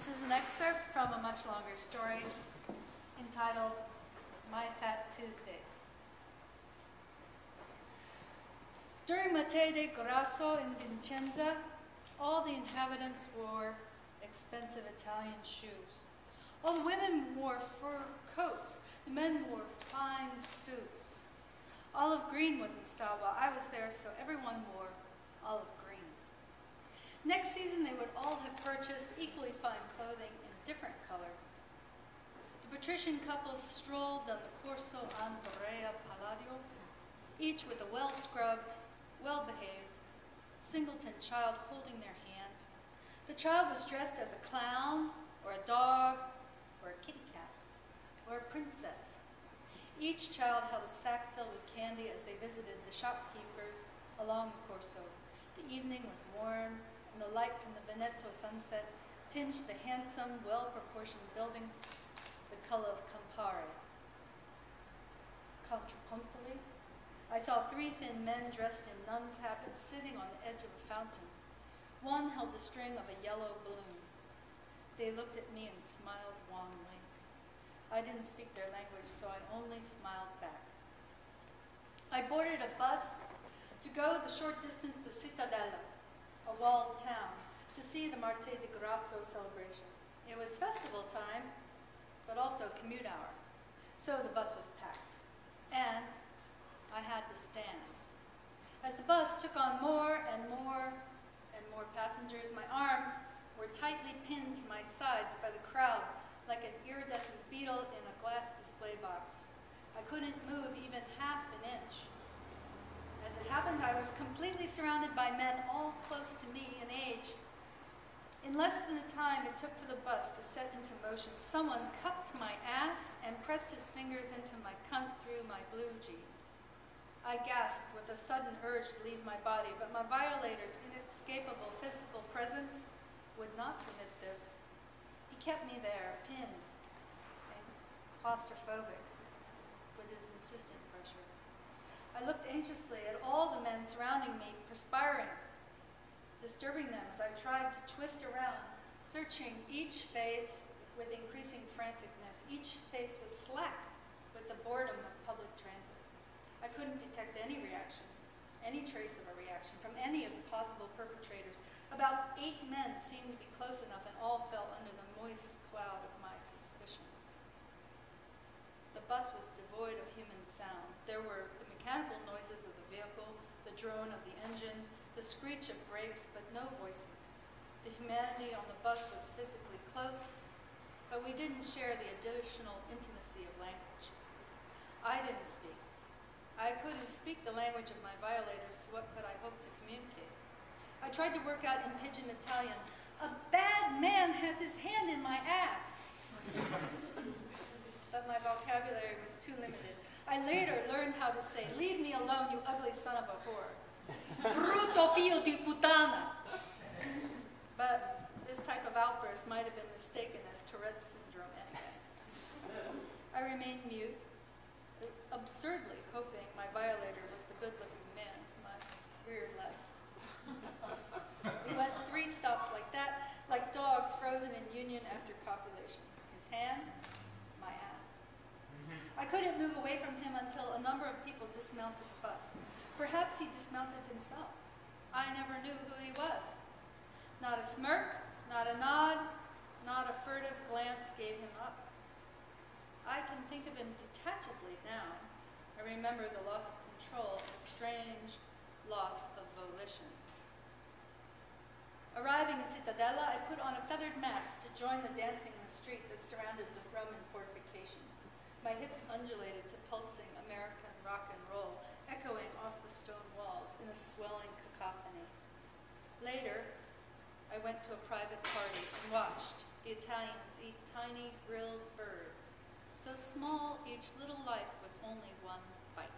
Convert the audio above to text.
This is an excerpt from a much longer story entitled My Fat Tuesdays. During Mate de Grasso in Vicenza, all the inhabitants wore expensive Italian shoes. All the women wore fur coats. The men wore fine suits. Olive green was in style while I was there, so everyone wore olive green. Next season, they would all have purchased equally fine clothing in a different color. The patrician couples strolled down the Corso Andrea Palladio, each with a well-scrubbed, well-behaved, singleton child holding their hand. The child was dressed as a clown, or a dog, or a kitty cat, or a princess. Each child held a sack filled with candy as they visited the shopkeepers along the Corso. The evening was warm, and the light from the Veneto sunset tinged the handsome, well-proportioned buildings the color of Campari. Contrapunctally, I saw three thin men dressed in nuns' habits sitting on the edge of a fountain. One held the string of a yellow balloon. They looked at me and smiled wanly. I didn't speak their language, so I only smiled back. I boarded a bus to go the short distance to Cittadella, a walled town, to see the Marte di Grasso celebration. It was festival time, but also commute hour, so the bus was packed, and I had to stand. As the bus took on more and more and more passengers, my arms were tightly pinned to my sides by the crowd like an iridescent beetle in a glass display box. I couldn't move even half an inch. As it happened, I was completely surrounded by men all close to me in age. In less than the time it took for the bus to set into motion, someone cupped my ass and pressed his fingers into my cunt through my blue jeans. I gasped with a sudden urge to leave my body, but my violator's inescapable physical presence would not permit this. He kept me there, pinned and claustrophobic with his insistent pressure. I looked anxiously at all the men surrounding me, perspiring, disturbing them as I tried to twist around, searching each face with increasing franticness. Each face was slack with the boredom of public transit. I couldn't detect any reaction, any trace of a reaction from any of the possible perpetrators. About 8 men seemed to be close enough, and all fell under the moist cloud of my suspicion. The bus was devoid of human sound. There were the mechanical noises of the vehicle, the drone of the engine, the screech of brakes, but no voices. The humanity on the bus was physically close, but we didn't share the additional intimacy of language. I didn't speak. I couldn't speak the language of my violators, so what could I hope to communicate? I tried to work out in pidgin Italian, "A bad man has his hand in my ass." But my vocabulary was too limited. I later learned how to say, "Leave me alone, you ugly son of a whore." "Brutto figlio di puttana." But this type of outburst might have been mistaken as Tourette's syndrome anyway. I remained mute, absurdly hoping my violator was the good-looking man to my rear left. We went 3 stops like that, like dogs frozen in union after copulation. His hand, my ass. I couldn't move away from him until a number of people dismounted the bus. Perhaps he dismounted himself. I never knew who he was. Not a smirk, not a nod, not a furtive glance gave him up. I can think of him detachedly now. I remember the loss of control, the strange loss of volition. Arriving in Cittadella, I put on a feathered mask to join the dancing in the street that surrounded the Roman fortifications. My hips undulated to pulsing American rock and roll, echoing off the stone walls in a swelling cacophony. Later, I went to a private party and watched the Italians eat tiny grilled birds. So small, each little life was only one bite.